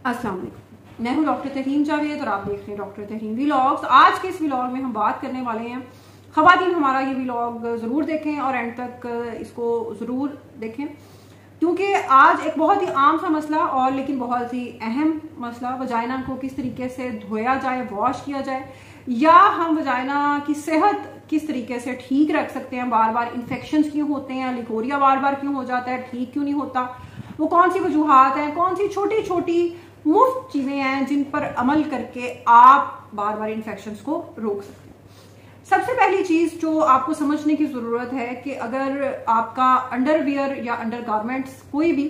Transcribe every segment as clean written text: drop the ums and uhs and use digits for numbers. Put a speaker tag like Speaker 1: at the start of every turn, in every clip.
Speaker 1: अस्सलाम वालेकुम, मैं हूँ डॉक्टर तहरीन जावेद और आप देख रहे हैं डॉक्टर तहरीन व्लॉग्स। आज के इस व्लॉग में हम बात करने वाले हैं, ख़वातीन हमारा ये व्लॉग ज़रूर देखें और एंड तक इसको ज़रूर देखें, क्योंकि आज एक बहुत ही आम सा मसला और लेकिन बहुत ही अहम मसला, वजाइना को किस तरीके से धोया जाए, वॉश किया जाए, या हम वजाइना की सेहत किस तरीके से ठीक रख सकते हैं। बार बार इन्फेक्शंस क्यों होते हैं, लिकोरिया बार बार क्यों हो जाता है, ठीक क्यों नहीं होता, वो कौन सी वजूहात हैं, कौन सी छोटी छोटी मुफ्त चीजें हैं जिन पर अमल करके आप बार बार इन्फेक्शंस को रोक सकते हैं। सबसे पहली चीज जो आपको समझने की जरूरत है कि अगर आपका अंडरवियर या अंडरगारमेंट्स कोई भी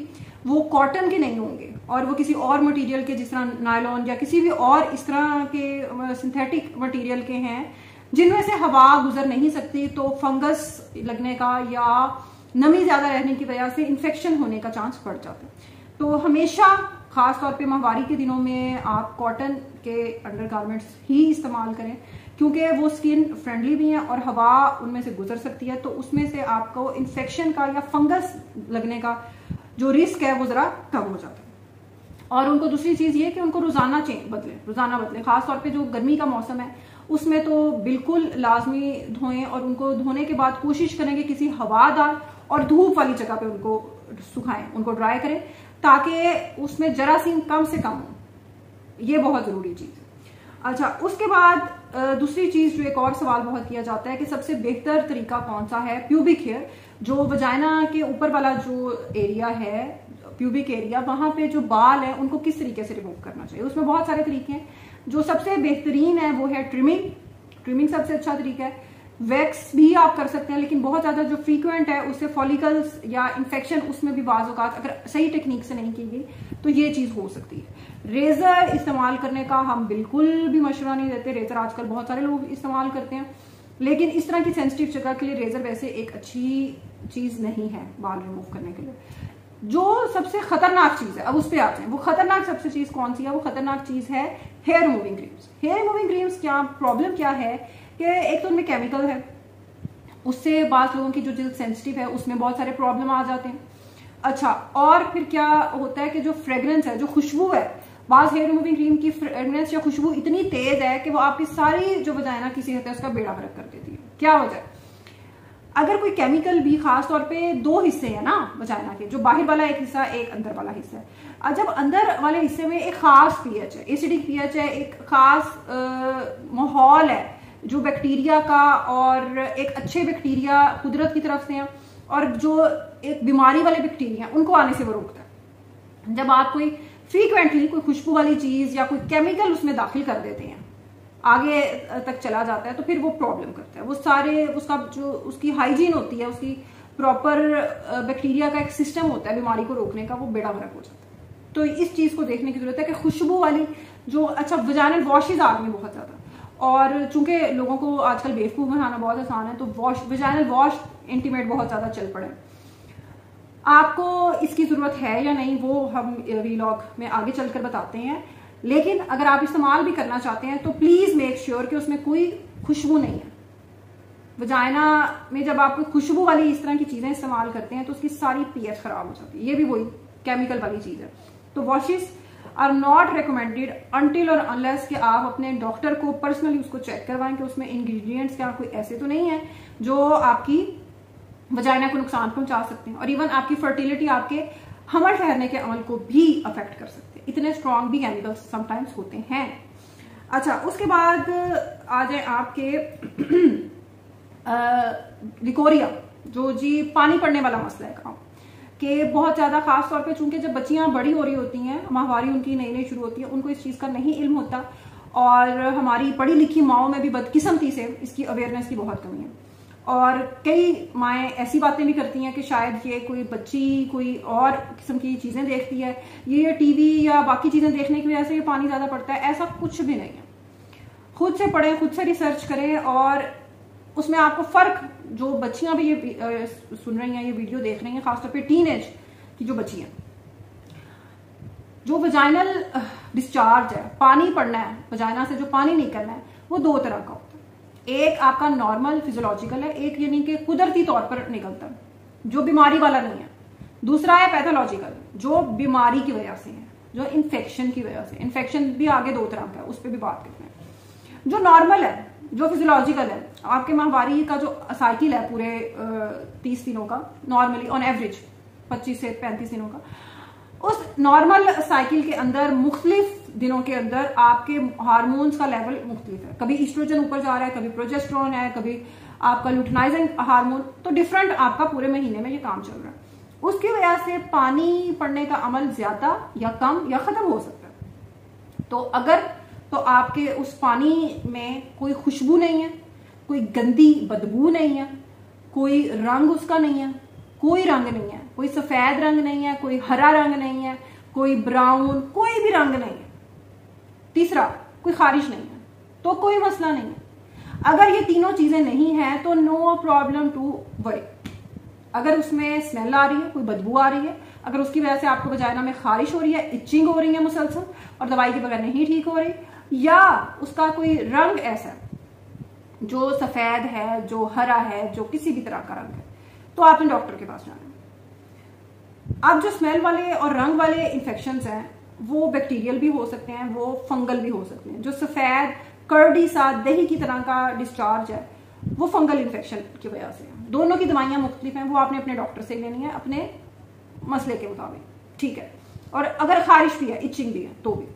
Speaker 1: वो कॉटन के नहीं होंगे और वो किसी और मटेरियल के, जिस तरह नायलॉन या किसी भी और इस तरह के सिंथेटिक मटेरियल के हैं जिनमें से हवा गुजर नहीं सकती, तो फंगस लगने का या नमी ज्यादा रहने की वजह से इन्फेक्शन होने का चांस बढ़ जाता है। तो हमेशा खास तौर पे माहवारी के दिनों में आप कॉटन के अंडरगारमेंट्स ही इस्तेमाल करें, क्योंकि वो स्किन फ्रेंडली भी हैं और हवा उनमें से गुजर सकती है, तो उसमें से आपको इन्फेक्शन का या फंगस लगने का जो रिस्क है वो जरा कम हो जाता है। और उनको दूसरी चीज ये कि उनको रोजाना बदलें। खास तौर पे जो गर्मी का मौसम है उसमें तो बिल्कुल लाजमी धोएं, और उनको धोने के बाद कोशिश करें कि किसी हवादार और धूप वाली जगह पे उनको सुखाएं, उनको ड्राई करें, ताकि उसमें जरासीम कम से कम हो। ये बहुत जरूरी चीज है। अच्छा, उसके बाद दूसरी चीज जो एक और सवाल बहुत किया जाता है कि सबसे बेहतर तरीका कौन सा है प्यूबिक हेयर, जो वजाइना के ऊपर वाला जो एरिया है, प्यूबिक एरिया, वहां पे जो बाल है उनको किस तरीके से रिमूव करना चाहिए। उसमें बहुत सारे तरीके हैं। जो सबसे बेहतरीन है वो है ट्रिमिंग सबसे अच्छा तरीका है। वैक्स भी आप कर सकते हैं, लेकिन बहुत ज्यादा जो फ्रीक्वेंट है उससे फॉलिकल्स या इन्फेक्शन उसमें भी बाज़ औक़ात अगर सही टेक्निक से नहीं की गई तो ये चीज हो सकती है। रेजर इस्तेमाल करने का हम बिल्कुल भी मशवरा नहीं देते। रेजर आजकल बहुत सारे लोग इस्तेमाल करते हैं, लेकिन इस तरह की सेंसिटिव जगह के लिए रेजर वैसे एक अच्छी चीज नहीं है बाल रिमूव करने के लिए। जो सबसे खतरनाक चीज है, अब उस पर आते हैं, वो खतरनाक सबसे चीज कौन सी है? वो खतरनाक चीज है hair removing creams. Hair removing creams क्या प्रॉब्लम क्या है कि एक तो उनमें केमिकल है, उससे बात लोगों की जो जिल्द सेंसिटिव है उसमें बहुत सारे प्रॉब्लम आ जाते हैं। अच्छा, और फिर क्या होता है कि जो फ्रेग्रेंस है, जो खुशबू है, बाज हेयर रिमूविंग क्रीम की फ्रेग्रेंस या खुशबू इतनी तेज है कि वो आपकी सारी जो वजाइना की सेहत है उसका बेड़ा गर्क कर देती है। क्या वजह है? अगर कोई केमिकल भी, खास तौर पे दो हिस्से हैं ना वजाइना के, जो बाहर वाला एक हिस्सा, एक अंदर वाला हिस्सा है। जब अंदर वाले हिस्से में एक खास पीएच है, एसिडिक पीएच है, एक खास माहौल है जो बैक्टीरिया का, और एक अच्छे बैक्टीरिया कुदरत की तरफ से हैं और जो एक बीमारी वाले बैक्टीरिया उनको आने से वो रोकता है। जब आप कोई फ्रीक्वेंटली कोई खुशबू वाली चीज या कोई केमिकल उसमें दाखिल कर देते हैं, आगे तक चला जाता है, तो फिर वो प्रॉब्लम करता है। वो सारे उसका जो उसकी हाइजीन होती है, उसकी प्रॉपर बैक्टीरिया का एक सिस्टम होता है बीमारी को रोकने का, वो बेड़ा गर्क हो जाता है। तो इस चीज को देखने की जरूरत है कि खुशबू वाली जो, अच्छा, वजाइनल वॉशेज आ रही हैं बहुत ज्यादा, और चूंकि लोगों को आजकल बेवकूफ बनाना बहुत आसान है, तो वजाइनल वॉश इंटीमेट बहुत ज्यादा चल पड़े। आपको इसकी जरूरत है या नहीं वो हम व्लॉग में आगे चलकर बताते हैं, लेकिन अगर आप इस्तेमाल भी करना चाहते हैं तो प्लीज मेक श्योर कि उसमें कोई खुशबू नहीं है। वजाइना में जब आप कोई खुशबू वाली इस तरह की चीजें इस्तेमाल करते हैं तो उसकी सारी पीएच खराब हो जाती है। ये भी वही केमिकल वाली चीज है। तो washes are not recommended until और अनलेस कि आप अपने डॉक्टर को पर्सनली उसको चेक करवाएं कि उसमें इंग्रेडिएंट्स क्या कोई ऐसे तो नहीं है जो आपकी वजाइना को नुकसान पहुंचा सकते हैं, और इवन आपकी फर्टिलिटी, आपके हमल ठहरने के अमल को भी अफेक्ट कर सकते हैं। इतने स्ट्रॉन्ग भी केमिकल्स समटाइम्स होते हैं। अच्छा, उसके बाद आ जाए आपके लिकोरिया, जो जी पानी पड़ने वाला मसला है काम कि बहुत ज्यादा, खास तौर पे चूंकि जब बच्चियां बड़ी हो रही होती हैं, माहवारी उनकी नई नई शुरू होती है, उनको इस चीज का नहीं इल्म होता, और हमारी पढ़ी लिखी माओ में भी बदकिस्मती से इसकी अवेयरनेस की बहुत कमी है। और कई माएँ ऐसी बातें भी करती हैं कि शायद ये कोई बच्ची कोई और किस्म की चीजें देखती है, ये टीवी या बाकी चीजें देखने की वजह से ये पानी ज्यादा पड़ता है। ऐसा कुछ भी नहीं है। खुद से पढ़ें, खुद से रिसर्च करें, और उसमें आपको फर्क, जो बच्चियां भी ये सुन रही हैं, ये वीडियो देख रही हैं, खासतौर पे टीनेज की जो बच्चियां, जो वजाइनल डिस्चार्ज है, पानी पड़ना है वजाइना से, जो पानी निकलना है, वो दो तरह का होता है। एक आपका नॉर्मल फिजियोलॉजिकल है, एक यानी कि कुदरती तौर पर निकलता है जो बीमारी वाला नहीं है। दूसरा है पैथोलॉजिकल, जो बीमारी की वजह से है। जो इन्फेक्शन की वजह से, इन्फेक्शन भी आगे 2 तरह का है, उस पर भी बात करते हैं। जो नॉर्मल है, जो फिजियोलॉजिकल है, आपके माहवारी का जो साइकिल है पूरे 30 दिनों का, नॉर्मली ऑन एवरेज 25 से 35 दिनों का, उस नॉर्मल साइकिल के अंदर मुख्तलिफ दिनों के अंदर आपके हार्मोन्स का लेवल मुख्तलिफ है। कभी ईस्ट्रोजन ऊपर जा रहा है, कभी प्रोजेस्टेरोन है, कभी आपका लुटिनाइजिंग हार्मोन, तो डिफरेंट आपका पूरे महीने में ये काम चल रहा है। उसकी वजह से पानी पड़ने का अमल ज्यादा या कम या खत्म हो सकता है। तो अगर तो आपके उस पानी में कोई खुशबू नहीं है, कोई गंदी बदबू नहीं है, कोई रंग उसका नहीं है, कोई रंग नहीं है, कोई सफेद रंग नहीं है, कोई हरा रंग नहीं है, कोई ब्राउन, कोई भी रंग नहीं है। तीसरा, कोई खारिश नहीं है, तो कोई मसला नहीं है। अगर ये तीनों चीजें नहीं है तो नो प्रॉब्लम टू वरी। अगर उसमें स्मेल आ रही है, कोई बदबू आ रही है, अगर उसकी वजह से आपको वजाइना में खारिश हो रही है, इचिंग हो रही है मुसलसल और दवाई के बगैर नहीं ठीक हो रही, या उसका कोई रंग ऐसा जो सफेद है, जो हरा है, जो किसी भी तरह का रंग है, तो आपने डॉक्टर के पास जाना है। अब जो स्मेल वाले और रंग वाले इन्फेक्शंस हैं वो बैक्टीरियल भी हो सकते हैं, वो फंगल भी हो सकते हैं। जो सफेद कर्डी सा दही की तरह का डिस्चार्ज है वो फंगल इन्फेक्शन की वजह से है। दोनों की दवाइयां मुख्तलिफ हैं, वो आपने अपने डॉक्टर से लेनी है अपने मसले के मुताबिक, ठीक है। और अगर खारिश भी है, इचिंग भी है, तो भी,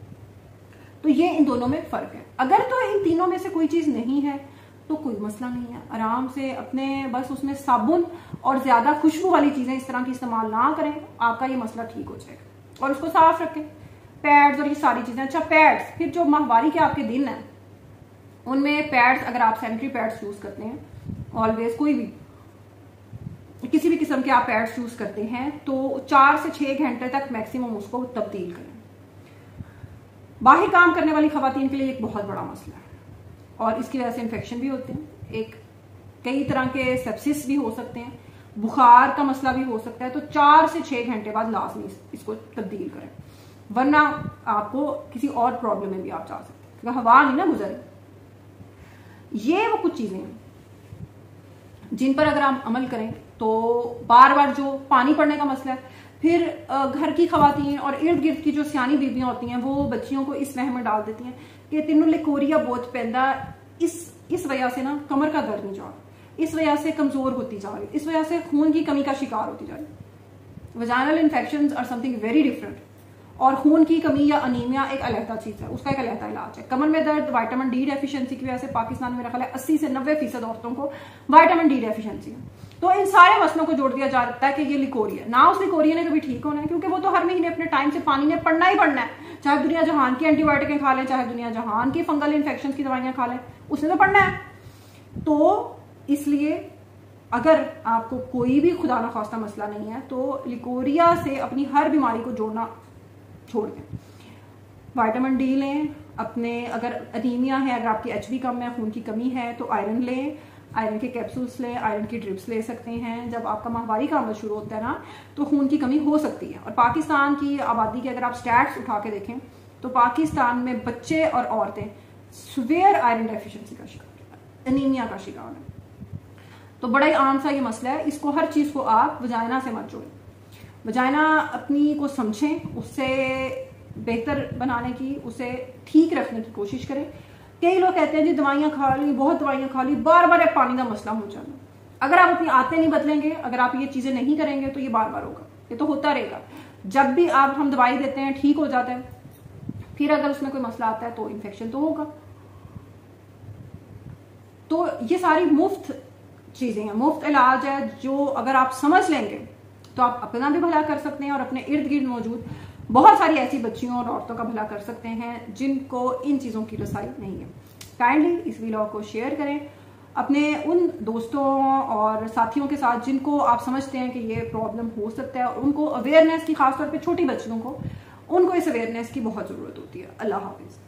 Speaker 1: तो ये इन दोनों में फर्क है। अगर तो इन तीनों में से कोई चीज नहीं है तो कोई मसला नहीं है, आराम से अपने बस उसमें साबुन और ज्यादा खुशबू वाली चीजें इस तरह की इस्तेमाल ना करें, आपका ये मसला ठीक हो जाएगा। और उसको साफ रखें, पैड्स और ये सारी चीजें। अच्छा, पैड्स, फिर जो माहवारी के आपके दिन है उनमें पैड्स, अगर आप सैनिटरी पैड्स यूज करते हैं, ऑलवेज कोई भी किसी भी किस्म के आप पैड्स यूज करते हैं तो 4 से 6 घंटे तक मैक्सिमम उसको तब्दील करें। बाहर काम करने वाली खवातीन के लिए एक बहुत बड़ा मसला है और इसकी वजह से इन्फेक्शन भी होते हैं, एक कई तरह के सेप्सिस भी हो सकते हैं, बुखार का मसला भी हो सकता है। तो 4 से 6 घंटे बाद लाजमी इसको तब्दील करें, वरना आपको किसी और प्रॉब्लम में भी आप जा सकते हैं, क्योंकि हवा नहीं ना गुजरे। ये वो कुछ चीजें हैं जिन पर अगर आप अमल करें तो बार बार जो पानी पड़ने का मसला है, फिर घर की खवातीन और इर्द गिर्द की जो सियानी बीबियां होती हैं वो बच्चियों को इस वहम में डाल देती हैं कि तेनों लिकोरिया बहुत पैदा, इस वजह से ना कमर का दर्द नहीं जा रहा, इस वजह से कमजोर होती जा रही, इस वजह से खून की कमी का शिकार होती जा रही। Vaginal infections are something very different, और खून की कमी या अनीमिया एक अलहदा चीज है, उसका एक अलहदा इलाज है। कमर में दर्द विटामिन डी डेफिशिएंसी की वजह से पाकिस्तान में मेरा ख्याल है 80 से 90% औरतों को विटामिन डी डेफिशिएंसी है। तो इन सारे मसलों को जोड़ दिया जाता है कि ये लिकोरिया, ना उस लिकोरिया ने कभी ठीक होना है, क्योंकि वो तो हर महीने अपने टाइम से पानी ने पढ़ना ही पढ़ना है, चाहे दुनिया जहान की एंटीबायोटिकें खा लें, चाहे दुनिया जहान की फंगल इन्फेक्शन की दवाइयां खा लें, उसने तो पढ़ना है। तो इसलिए अगर आपको कोई भी खुदा न खास्ता मसला नहीं है तो लिकोरिया से अपनी हर बीमारी को जोड़ना छोड़ दें। विटामिन डी लें अपने, अगर अनीमिया है, अगर आपकी एचबी कम है, खून की कमी है, तो आयरन लें, आयरन के कैप्सूल्स लें, आयरन की ड्रिप्स ले सकते हैं। जब आपका माहवारी का अमल शुरू होता है ना तो खून की कमी हो सकती है। और पाकिस्तान की आबादी के अगर आप स्टैट्स उठा के देखें तो पाकिस्तान में बच्चे और औरतें सीवियर आयरन डेफिशिएंसी का शिकार, अनीमिया का शिकार है। तो बड़ा ही आम सा ये मसला है, इसको हर चीज को आप वजाइना से मत जोड़ें। वजाइना अपनी को समझें, उससे बेहतर बनाने की, उसे ठीक रखने की कोशिश करें। कई लोग कहते हैं जी दवाइयां खा ली, बहुत दवाइयां खा ली, बार बार एक पानी का मसला हो जाना। अगर आप अपनी आदतें नहीं बदलेंगे, अगर आप ये चीजें नहीं करेंगे तो ये बार बार होगा, ये तो होता रहेगा। जब भी आप हम दवाई देते हैं ठीक हो जाता है, फिर अगर उसमें कोई मसला आता है तो इन्फेक्शन तो होगा। तो ये सारी मुफ्त चीजें हैं, मुफ्त इलाज है, जो अगर आप समझ लेंगे तो आप अपना भी भला कर सकते हैं और अपने इर्द गिर्द मौजूद बहुत सारी ऐसी बच्चियों और औरतों का भला कर सकते हैं जिनको इन चीजों की रसाई नहीं है। काइंडली इस वीडियो को शेयर करें अपने उन दोस्तों और साथियों के साथ जिनको आप समझते हैं कि ये प्रॉब्लम हो सकता है, और उनको अवेयरनेस की, खासतौर पे छोटी बच्चियों को, उनको इस अवेयरनेस की बहुत जरूरत होती है। अल्लाह हाफिज।